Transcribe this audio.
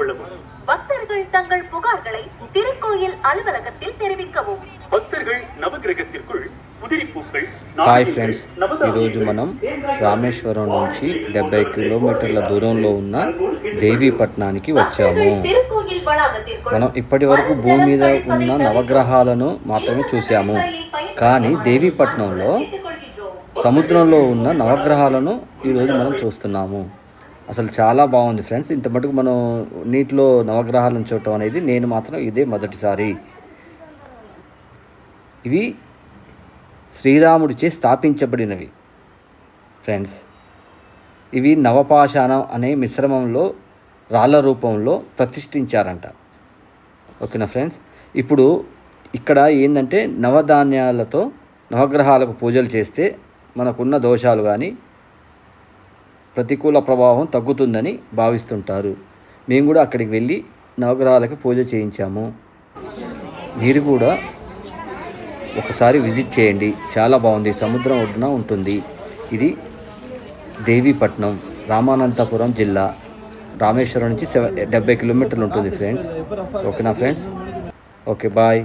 கொள்ளவும். பக்தர்கள் தங்கள் புகார்களை திருக்கோயில் அலுவலகத்தில் தெரிவிக்கவும். భక్తர்கள் నవగ్రహத்திற்குள் పుదిరి పూக்கள். హాయ్ ఫ్రెండ్స్, ఈరోజు మనం రామేశ్వరం నుంచి 70 కిలోమీటర్ల దూరంలో ఉన్న దేవీపట్నానికి వచ్చాము. మనం ఇప్పటి వరకు భూమి మీద ఉన్న నవగ్రహాలను మాత్రమే చూసాము, కానీ దేవీపట్నంలో సముద్రంలో ఉన్న నవగ్రహాలను ఈరోజు మనం చూస్తున్నాము. అసలు చాలా బాగుంది ఫ్రెండ్స్. ఇంత మటుకు మనం నీటిలో నవగ్రహాలను చూడటం అనేది నేను మాత్రం ఇదే మొదటిసారి. ఇవి శ్రీరాముడిచే స్థాపించబడినవి ఫ్రెండ్స్. ఇవి నవపాషాణం అనే మిశ్రమంలో రాళ్ళ రూపంలో ప్రతిష్ఠించారంట. ఓకేనా ఫ్రెండ్స్. ఇప్పుడు ఇక్కడ ఏంటంటే నవధాన్యాలతో నవగ్రహాలకు పూజలు చేస్తే మనకున్న దోషాలు కానీ ప్రతికూల ప్రభావం తగ్గుతుందని భావిస్తుంటారు. మేము కూడా అక్కడికి వెళ్ళి నవగ్రహాలకు పూజ చేయించాము. మీరు కూడా ఒకసారి విజిట్ చేయండి, చాలా బాగుంది. సముద్రం ఒడ్డున ఉంటుంది. ఇది దేవీపట్నం, రామానంతపురం జిల్లా. రామేశ్వరం నుంచి 70 కిలోమీటర్లు ఉంటుంది ఫ్రెండ్స్. ఓకేనా ఫ్రెండ్స్. Okay, bye.